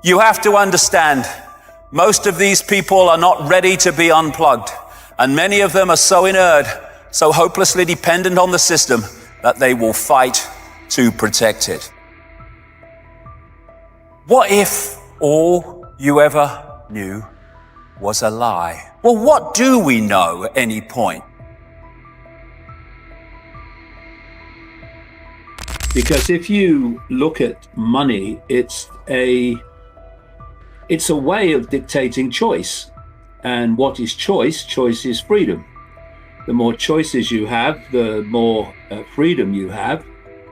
You have to understand, most of these people are not ready to be unplugged, and many of them are so inert, so hopelessly dependent on the system, that they will fight to protect it. What if all you ever knew was a lie? Well, what do we know at any point? Because if you look at money, it's a way of dictating choice. And what is choice? Choice is freedom. The more choices you have, the more freedom you have.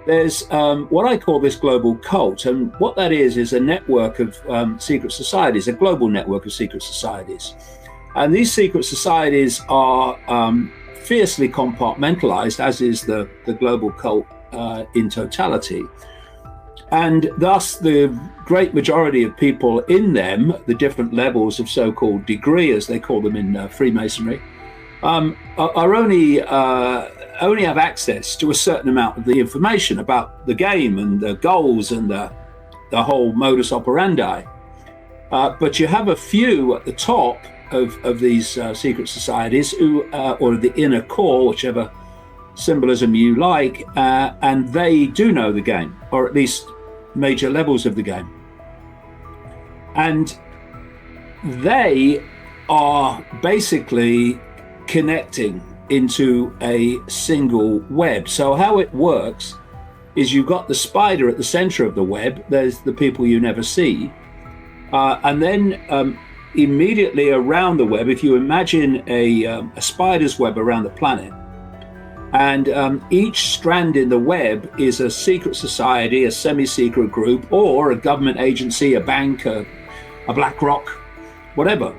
There's what I call this global cult. And what that is a network of secret societies, a global network of secret societies. And these secret societies are fiercely compartmentalized, as is the global cult in totality. And thus the great majority of people in them, the different levels of so-called degree, as they call them in Freemasonry, are only have access to a certain amount of the information about the game and the goals and the whole modus operandi. But you have a few at the top of these secret societies who, or the inner core, whichever symbolism you like, and they do know the game, or at least major levels of the game. And they are basically connecting into a single web. So how it works is you've got the spider at the center of the web. There's the people you never see. And then immediately around the web, if you imagine a spider's web around the planet, and each strand in the web is a secret society, a semi-secret group, or a government agency, a bank, a BlackRock, whatever.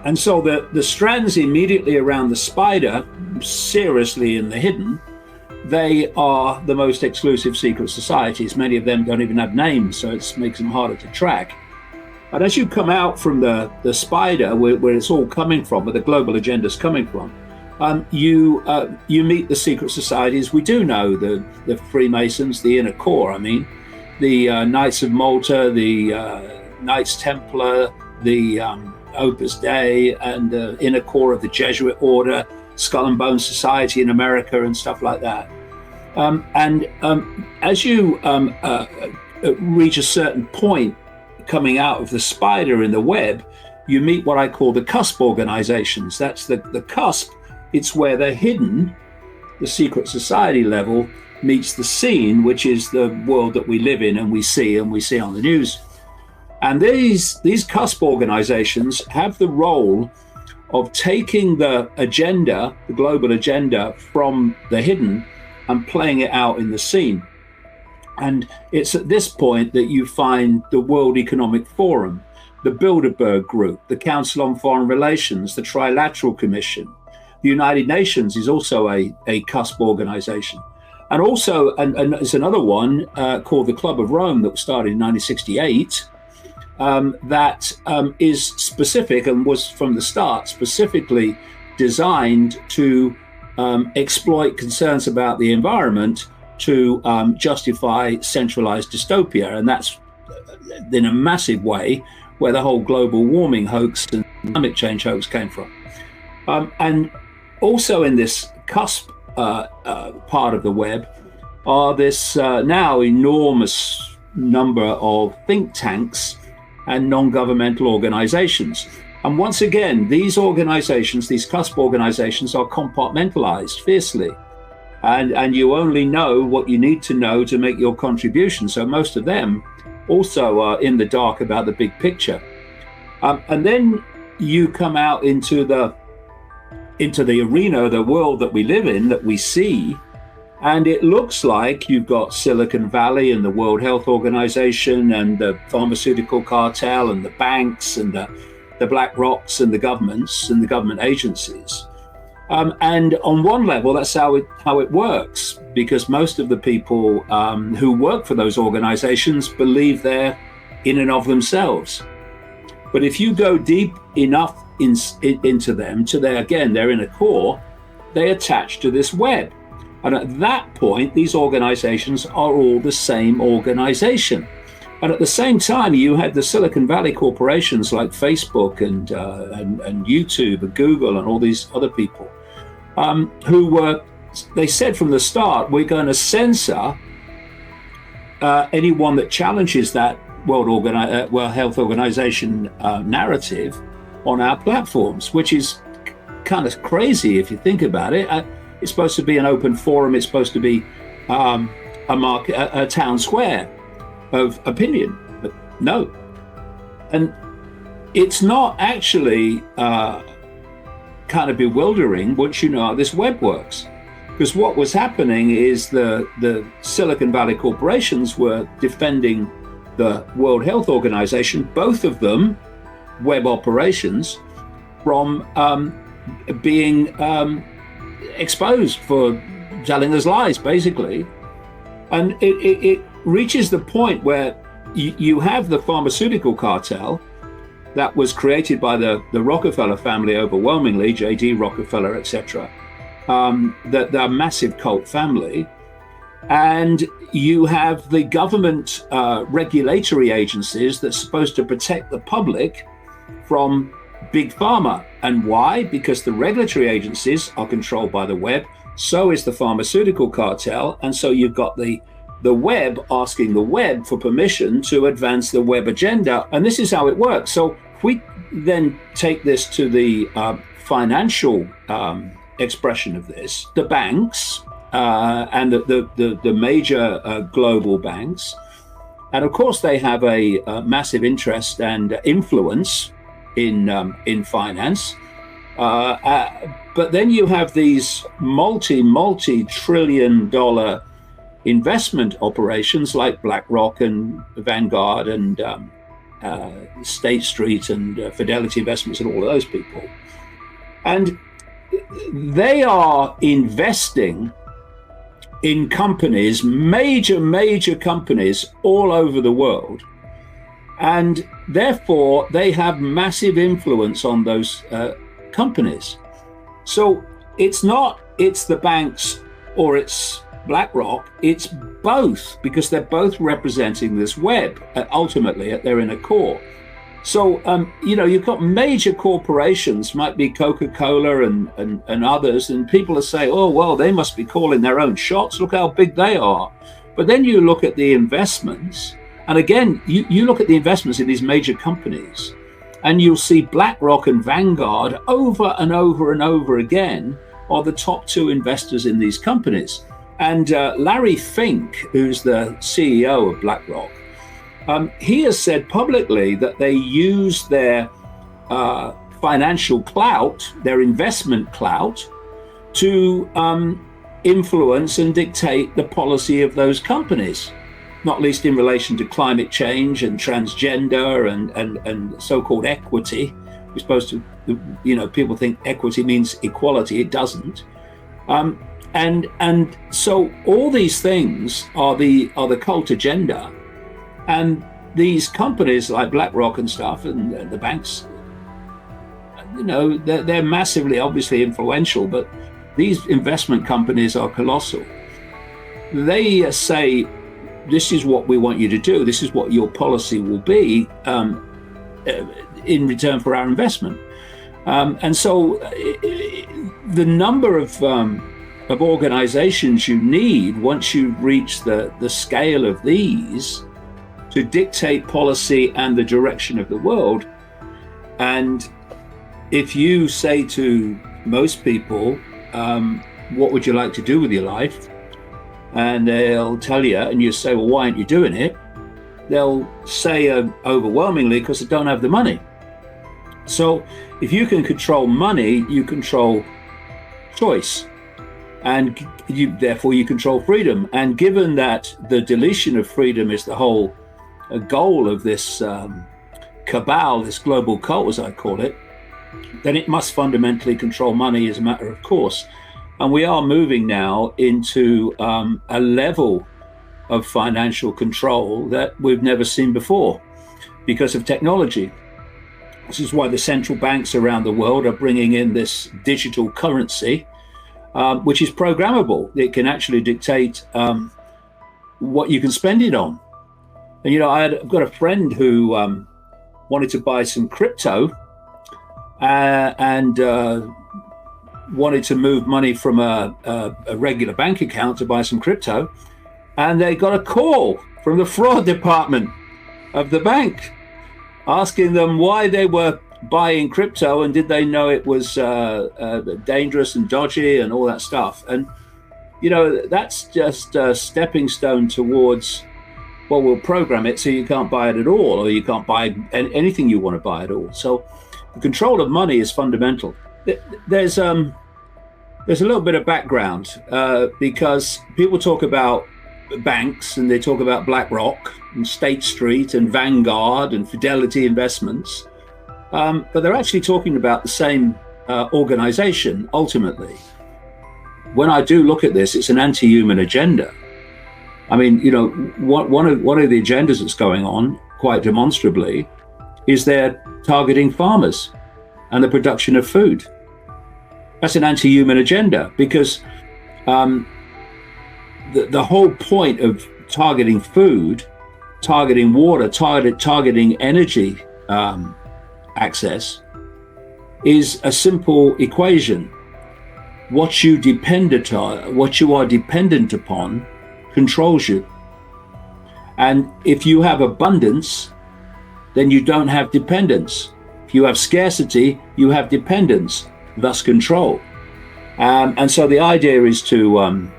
And so the strands immediately around the spider, seriously in the hidden, they are the most exclusive secret societies. Many of them don't even have names, so it makes them harder to track. And as you come out from the spider, where it's all coming from, where the global agenda is coming from, you meet the secret societies. We do know the Freemasons, the inner core. I mean, the Knights of Malta, the Knights Templar, the Opus Dei, and the inner core of the Jesuit order, Skull and Bone Society in America, and stuff like that. As you reach a certain point coming out of the spider in the web, you meet what I call the cusp organizations. That's the cusp. It's where they're hidden, the secret society level meets the scene, which is the world that we live in and we see on the news. And these cusp organizations have the role of taking the agenda, the global agenda, from the hidden and playing it out in the scene. And it's at this point that you find the World Economic Forum, the Bilderberg Group, the Council on Foreign Relations, the Trilateral Commission. The United Nations is also a cusp organization. And also, and there's another one called the Club of Rome that was started in 1968, that is specific and was from the start specifically designed to exploit concerns about the environment to justify centralized dystopia. And that's in a massive way where the whole global warming hoax and climate change hoax came from. And also in this cusp part of the web are this now enormous number of think tanks and non-governmental organizations. And once again, these organizations, these cusp organizations, are compartmentalized fiercely. And you only know what you need to know to make your contribution. So most of them also are in the dark about the big picture. And then you come out into the arena, the world that we live in, that we see, and it looks like you've got Silicon Valley and the World Health Organization and the pharmaceutical cartel and the banks and the BlackRock's and the governments and the government agencies. And on one level, that's how it works, because most of the people who work for those organizations believe they're in and of themselves. But if you go deep enough into them, they're in a core, they attach to this web. And at that point, these organizations are all the same organization. And at the same time, you had the Silicon Valley corporations like Facebook and YouTube and Google and all these other people who were, they said from the start, we're going to censor anyone that challenges that World Health Organization narrative on our platforms, which is kind of crazy if you think about it. It's supposed to be an open forum. It's supposed to be a town square of opinion, but no. And it's not actually kind of bewildering once you know how this web works. Because what was happening is the Silicon Valley corporations were defending the World Health Organization, both of them web operations, from being exposed for telling us lies, basically. And it reaches the point where you have the pharmaceutical cartel that was created by the Rockefeller family overwhelmingly, J.D. Rockefeller, etc., the massive cult family. And you have the government regulatory agencies that's supposed to protect the public from big pharma. And why? Because the regulatory agencies are controlled by the web. So is the pharmaceutical cartel. And so you've got the web asking the web for permission to advance the web agenda. And this is how it works. So if we then take this to the financial expression of this, the banks and the major global banks, and of course they have a massive interest and influence in finance. But then you have these multi-trillion-dollar investment operations like BlackRock and Vanguard and State Street and Fidelity Investments and all of those people. And they are investing in companies, major companies all over the world. And therefore, they have massive influence on those companies. So it's the banks or it's BlackRock, it's both, because they're both representing this web ultimately at their inner core. So, you've got major corporations, might be Coca-Cola and others, and people are saying, oh, well, they must be calling their own shots. Look how big they are. But then you look at the investments, and again, you look at the investments in these major companies, and you'll see BlackRock and Vanguard over and over and over again are the top two investors in these companies. And Larry Fink, who's the CEO of BlackRock, he has said publicly that they use their financial clout, their investment clout, to influence and dictate the policy of those companies, not least in relation to climate change and transgender and so-called equity. We're supposed to, people think equity means equality. It doesn't. And so all these things are the cult agenda. And these companies like BlackRock and stuff and the banks, they're massively, obviously influential, but these investment companies are colossal. They say, this is what we want you to do. This is what your policy will be in return for our investment. And so the number of organizations you need once you reach the scale of these to dictate policy and the direction of the world. And if you say to most people, what would you like to do with your life? And they'll tell you, and you say, well, why aren't you doing it? They'll say overwhelmingly, because they don't have the money. So if you can control money, you control choice. And therefore you control freedom. And given that the deletion of freedom is the whole goal of this cabal, this global cult, as I call it, then it must fundamentally control money as a matter of course. And we are moving now into a level of financial control that we've never seen before because of technology. This is why the central banks around the world are bringing in this digital currency, which is programmable. It can actually dictate what you can spend it on. And I've got a friend who wanted to buy some crypto and wanted to move money from a regular bank account to buy some crypto, and they got a call from the fraud department of the bank asking them why they were buying crypto and did they know it was dangerous and dodgy and all that stuff. And that's just a stepping stone towards, well, we'll program it so you can't buy it at all, or you can't buy anything you want to buy at all. So the control of money is fundamental. There's a little bit of background because people talk about banks and they talk about BlackRock and State Street and Vanguard and Fidelity Investments, but they're actually talking about the same organization ultimately. When I do look at this, it's an anti-human agenda. I mean, one of the agendas that's going on quite demonstrably is they're targeting farmers and the production of food. That's an anti-human agenda because the whole point of targeting food, targeting water, targeting energy access is a simple equation. What you are dependent upon controls you. And if you have abundance, then you don't have dependence. If you have scarcity, you have dependence, thus control. And so the idea is to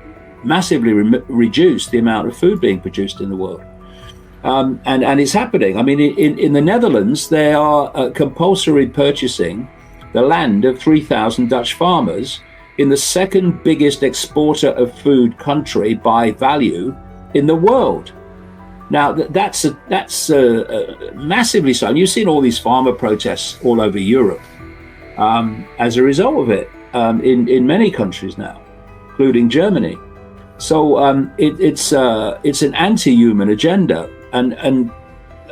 massively reduce the amount of food being produced in the world. And it's happening. I mean, in the Netherlands, they are compulsory purchasing the land of 3,000 Dutch farmers in the second biggest exporter of food country by value in the world. Now, that's massively so. And you've seen all these farmer protests all over Europe as a result of it in many countries now, including Germany. So it's an anti-human agenda. And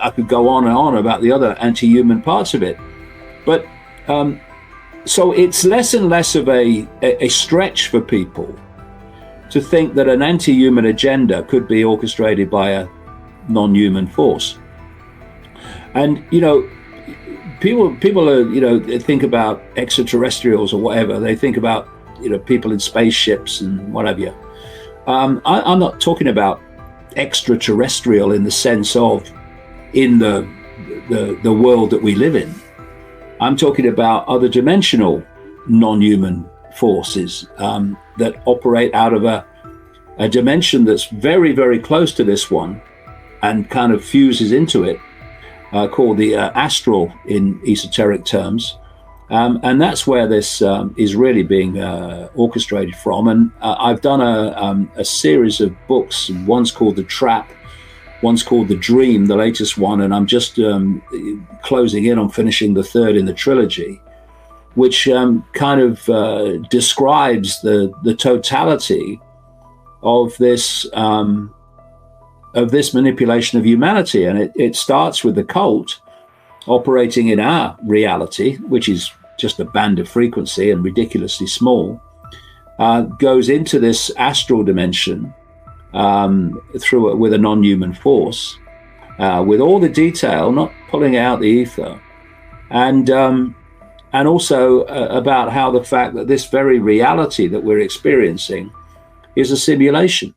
I could go on and on about the other anti-human parts of it. But so it's less and less of a stretch for people to think that an anti-human agenda could be orchestrated by a non-human force. And people are think about extraterrestrials or whatever. They think about people in spaceships and what have you. I'm not talking about extraterrestrial in the sense of in the world that we live in. I'm talking about other dimensional non-human forces that operate out of a dimension that's very, very close to this one and kind of fuses into it, called the astral in esoteric terms. And that's where this is really being orchestrated from. And I've done a series of books. One's called The Trap, one's called The Dream, the latest one, and I'm just closing in on finishing the third in the trilogy, which kind of describes the totality of this manipulation of humanity. And it starts with the cult operating in our reality, which is just a band of frequency and ridiculously small, goes into this astral dimension with a non-human force, with all the detail, not pulling out the ether, and also about how the fact that this very reality that we're experiencing is a simulation.